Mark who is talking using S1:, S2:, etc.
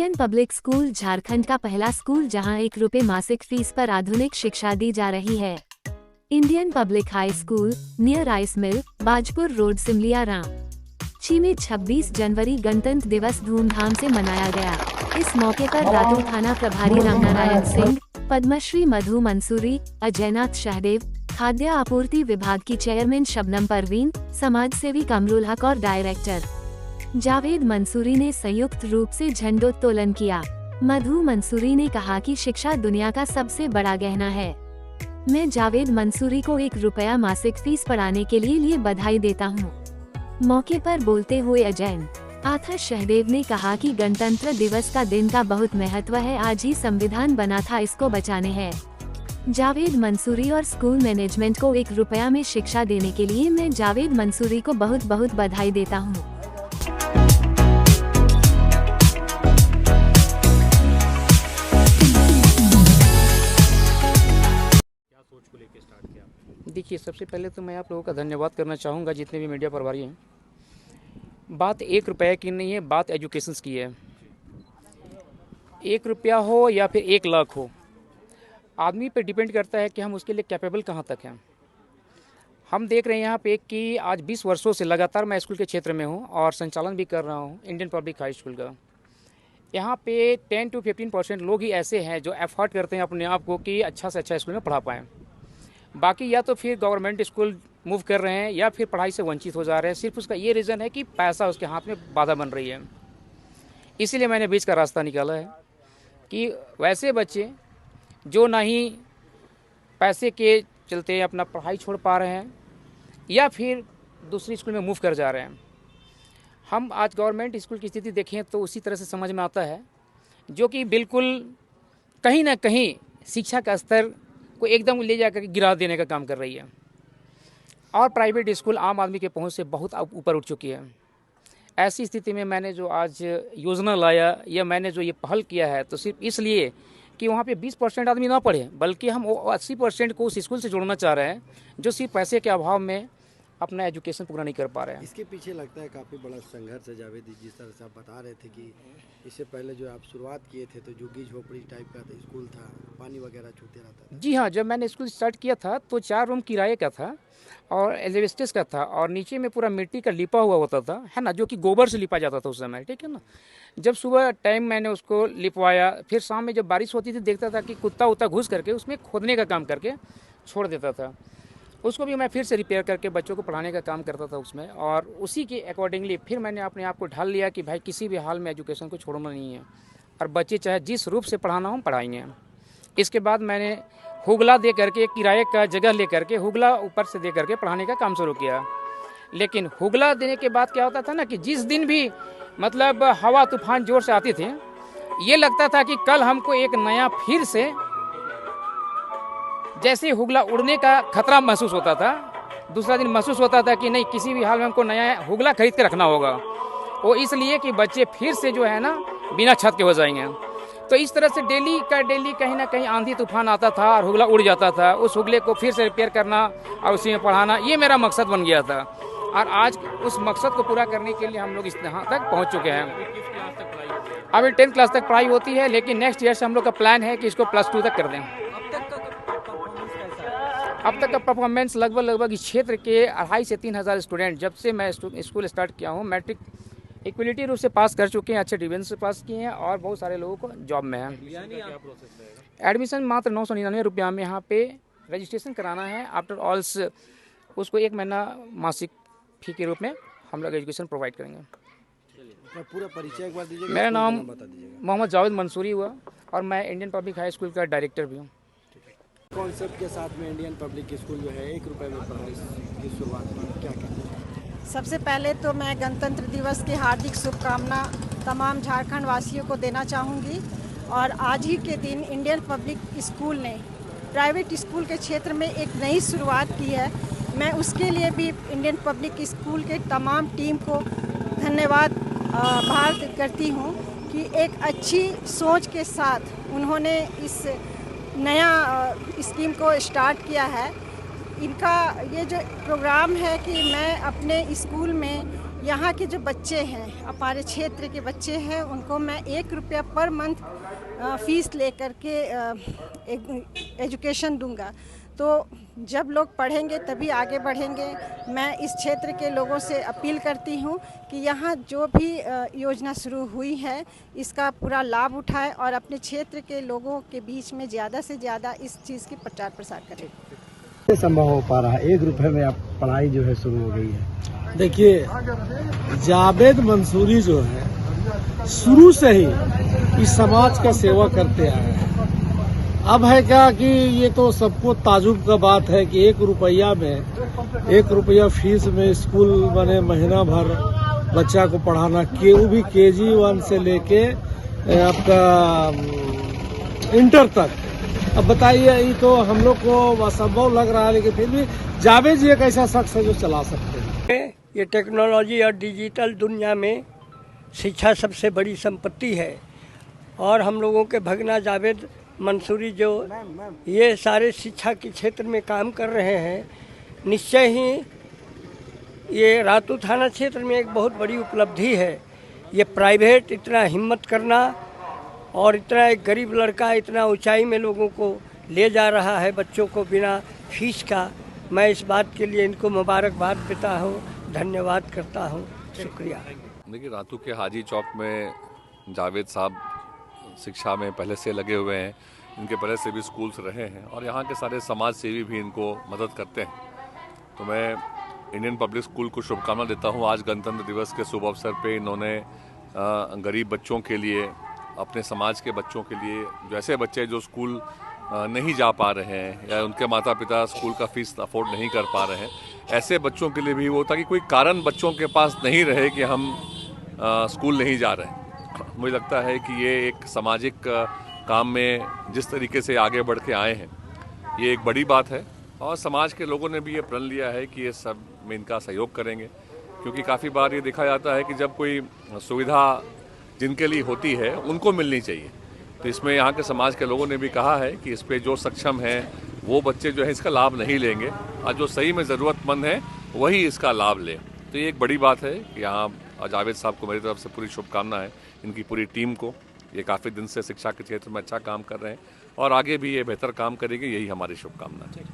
S1: Indian public school Jharkhand का पहला school जहां ₹1 मासिक फीस पर आधुनिक शिक्षा दी जा रही है। Indian public high school, near rice mill, Bajpur road, similia Ranchi में 26 जनवरी गणतंत्र दिवस धूमधाम से मनाया गया। इस मौके पर रातू थाना प्रभारी रामनारायण सिंह, पद्मश्री मधु मंसूरी, अजयनाथ सहदेव, खाद्य आपूर्ति विभाग की चेयरमैन शबनम परवीन, समाज सेवी कमरुल हक और डायरेक्टर जावेद मंसूरी ने संयुक्त रूप से झंडोत्तोलन किया। मधु मंसूरी ने कहा कि शिक्षा दुनिया का सबसे बड़ा गहना है। मैं जावेद मंसूरी को ₹1 मासिक फीस पढ़ाने के लिए बधाई देता हूँ। मौके पर बोलते हुए अजयनाथ सहदेव ने कहा कि गणतंत्र दिवस का दिन का बहुत महत्व है। आज ही संविधान बना था, इसको बचाने हैं। जावेद मंसूरी और स्कूल मैनेजमेंट को ₹1 में शिक्षा देने के लिए मैं जावेद मंसूरी को बहुत बहुत बधाई देता हूँ।
S2: देखिए, सबसे पहले तो मैं आप लोगों का धन्यवाद करना चाहूँगा, जितने भी मीडिया प्रभारी हैं। बात ₹1 की नहीं है, बात एजुकेशंस की है। ₹1 हो या फिर 1 लाख हो, आदमी पे डिपेंड करता है कि हम उसके लिए कैपेबल कहाँ तक हैं। हम देख रहे हैं यहाँ पे कि आज 20 वर्षों से लगातार मैं स्कूल के क्षेत्र में हूँ और संचालन भी कर रहा हूँ इंडियन पब्लिक हाई स्कूल का। यहाँ पे 10 to 15% लोग ही ऐसे हैं जो एफर्ट करते हैं अपने आप को कि अच्छा से अच्छा स्कूल में पढ़ा पाएँ। बाकी या तो फिर गवर्नमेंट स्कूल मूव कर रहे हैं या फिर पढ़ाई से वंचित हो जा रहे हैं। सिर्फ उसका ये रीज़न है कि पैसा उसके हाथ में बाधा बन रही है। इसीलिए मैंने बीच का रास्ता निकाला है कि वैसे बच्चे जो ना ही पैसे के चलते अपना पढ़ाई छोड़ पा रहे हैं या फिर दूसरी स्कूल में मूव कर जा रहे हैं। हम आज गवर्नमेंट स्कूल की स्थिति देखें तो उसी तरह से समझ में आता है, जो कि बिल्कुल कहीं ना कहीं शिक्षा का स्तर को एकदम ले जाकर के गिरा देने का काम कर रही है। और प्राइवेट स्कूल आम आदमी के पहुंच से बहुत ऊपर उठ चुकी है। ऐसी स्थिति में मैंने जो आज योजना लाया या मैंने जो ये पहल किया है, तो सिर्फ इसलिए कि वहाँ पे 20% आदमी ना पढ़े, बल्कि हम 80% को उस स्कूल से जोड़ना चाह रहे हैं जो सिर्फ पैसे के अभाव में अपना एजुकेशन पूरा नहीं कर पा रहे हैं।
S3: इसके पीछे लगता है काफ़ी बड़ा संघर्ष है जावेद, जिस तरह से आप बता रहे थे कि इससे पहले जो आप शुरुआत किए थे तो झुग्गी झोपड़ी टाइप का स्कूल था, पानी वगैरह छूते रहता था।
S2: जी हाँ, जब मैंने स्कूल स्टार्ट किया था तो 4 रूम किराए का था और एलिवेस्टर्स का था और नीचे में पूरा मिट्टी का लिपा हुआ होता था, है ना, जो कि गोबर से लिपा जाता था उस समय, ठीक है ना। जब सुबह टाइम मैंने उसको लिपवाया, फिर शाम में जब बारिश होती थी देखता था कि कुत्ता उत्ता घुस करके उसमें खोदने का काम करके छोड़ देता था। उसको भी मैं फिर से रिपेयर करके बच्चों को पढ़ाने का काम करता था उसमें, और उसी के अकॉर्डिंगली फिर मैंने अपने आप को ढाल लिया कि भाई किसी भी हाल में एजुकेशन को छोड़ना नहीं है और बच्चे चाहे जिस रूप से पढ़ाना हो पढ़ाएंगे। इसके बाद मैंने हुगला दे करके, किराए का जगह ले करके हुगला ऊपर से दे करके पढ़ाने का काम शुरू किया। लेकिन हुगला देने के बाद क्या होता था ना कि जिस दिन भी मतलब हवा तूफान जोर से आती थी, ये लगता था कि कल हमको एक नया फिर से जैसे हुगला उड़ने का खतरा महसूस होता था। दूसरा दिन महसूस होता था कि नहीं, किसी भी हाल में हमको नया हुगला खरीद के रखना होगा, वो इसलिए कि बच्चे फिर से जो है ना बिना छत के हो जाएंगे। तो इस तरह से डेली कहीं ना कहीं आंधी तूफान आता था और हुगला उड़ जाता था। उस हुगले को फिर से रिपेयर करना और उसी में पढ़ाना, ये मेरा मकसद बन गया था। और आज उस मकसद को पूरा करने के लिए हम लोग इस यहाँ तक पहुँच चुके हैं। अभी 10th क्लास तक पढ़ाई होती है, लेकिन नेक्स्ट ईयर से हम लोग का प्लान है कि इसको +2 तक कर दें। अब तक का परफॉर्मेंस लगभग इस क्षेत्र के 2,500 से 3,000 स्टूडेंट, जब से मैं स्कूल स्टार्ट किया हूँ, मैट्रिक इक्वलिटी रूप से पास कर चुके हैं, अच्छे डिवीजन से पास किए हैं और बहुत सारे लोगों को जॉब में है। एडमिशन मात्र ₹999 में यहाँ पे रजिस्ट्रेशन कराना है। आफ्टर ऑल्स उसको 1 महीना मासिक फी के रूप में हम लोग एजुकेशन प्रोवाइड करेंगे।
S3: पूरा परिचय एक बार दीजिएगा।
S2: मेरा नाम मोहम्मद जावेद मंसूरी हुआ और मैं इंडियन पब्लिक हाई स्कूल का डायरेक्टर भी हूँ।
S3: कॉन्सेप्ट के साथ में इंडियन पब्लिक स्कूल जो है ₹1 में पढ़ाई की शुरुआत में क्या कहते हैं?
S4: सबसे पहले तो मैं गणतंत्र दिवस की हार्दिक शुभकामना तमाम झारखंड वासियों को देना चाहूँगी। और आज ही के दिन इंडियन पब्लिक स्कूल ने प्राइवेट स्कूल के क्षेत्र में एक नई शुरुआत की है। मैं उसके लिए भी इंडियन पब्लिक स्कूल के तमाम टीम को धन्यवाद आभार करती हूँ कि एक अच्छी सोच के साथ उन्होंने इस नया स्कीम को स्टार्ट किया है। इनका ये जो प्रोग्राम है कि मैं अपने स्कूल में यहाँ के जो बच्चे हैं, हमारे क्षेत्र के बच्चे हैं, उनको मैं 1 रुपया पर मंथ फीस लेकर के एजुकेशन दूंगा। तो जब लोग पढ़ेंगे तभी आगे बढ़ेंगे। मैं इस क्षेत्र के लोगों से अपील करती हूँ कि यहाँ जो भी योजना शुरू हुई है इसका पूरा लाभ उठाएं और अपने क्षेत्र के लोगों के बीच में ज़्यादा से ज़्यादा इस चीज़ की प्रचार प्रसार करें।
S3: संभव हो पा रहा है 1 रुपए में आप पढ़ाई जो है शुरू हो गई है?
S5: देखिए, जावेद मंसूरी जो है शुरू से ही इस समाज का सेवा करते आए हैं। अब है क्या कि ये तो सबको ताजुब का बात है कि 1 रुपया में 1 रुपया फीस में स्कूल बने महीना भर बच्चा को पढ़ाना, वो भी KG 1 से लेके आपका इंटर तक। अब बताइए, ये तो हम लोग को असंभव लग रहा है, लेकिन फिर भी जावेद जी एक ऐसा शख्स है जो चला सकते हैं।
S6: ये टेक्नोलॉजी और डिजिटल दुनिया में शिक्षा सबसे बड़ी संपत्ति है और हम लोगों के भगना जावेद मंसूरी जो ये सारे शिक्षा के क्षेत्र में काम कर रहे हैं, निश्चय ही ये रातू थाना क्षेत्र में एक बहुत बड़ी उपलब्धि है। ये प्राइवेट इतना हिम्मत करना और इतना एक गरीब लड़का इतना ऊंचाई में लोगों को ले जा रहा है, बच्चों को बिना फीस का। मैं इस बात के लिए इनको मुबारकबाद देता हूँ, धन्यवाद करता हूँ, शुक्रिया।
S7: देखिए, रातू के हाजी चौक में जावेद साहब शिक्षा में पहले से लगे हुए हैं, इनके पहले से भी स्कूल्स रहे हैं और यहाँ के सारे समाज सेवी भी इनको मदद करते हैं। तो मैं इंडियन पब्लिक स्कूल को शुभकामना देता हूँ। आज गणतंत्र दिवस के शुभ अवसर पे इन्होंने गरीब बच्चों के लिए, अपने समाज के बच्चों के लिए, जो ऐसे बच्चे जो स्कूल नहीं जा पा रहे हैं या उनके माता पिता स्कूल का फीस अफोर्ड नहीं कर पा रहे हैं, ऐसे बच्चों के लिए भी वो, ताकि कोई कारण बच्चों के पास नहीं रहे कि हम स्कूल नहीं जा रहे हैं। मुझे लगता है कि ये एक सामाजिक काम में जिस तरीके से आगे बढ़ के आए हैं, ये एक बड़ी बात है और समाज के लोगों ने भी ये प्रण लिया है कि ये सब में इनका सहयोग करेंगे। क्योंकि काफ़ी बार ये देखा जाता है कि जब कोई सुविधा जिनके लिए होती है उनको मिलनी चाहिए, तो इसमें यहाँ के समाज के लोगों ने भी कहा है कि इस पे जो सक्षम हैं वो बच्चे जो है इसका लाभ नहीं लेंगे और जो सही में ज़रूरतमंद हैं वही इसका लाभ लें। तो ये एक बड़ी बात है कि यहाँ जावेद साहब को मेरी तरफ से पूरी शुभकामना है, इनकी पूरी टीम को। ये काफ़ी दिन से शिक्षा के क्षेत्र में अच्छा काम कर रहे हैं और आगे भी ये बेहतर काम करेंगे, यही हमारी शुभकामना है।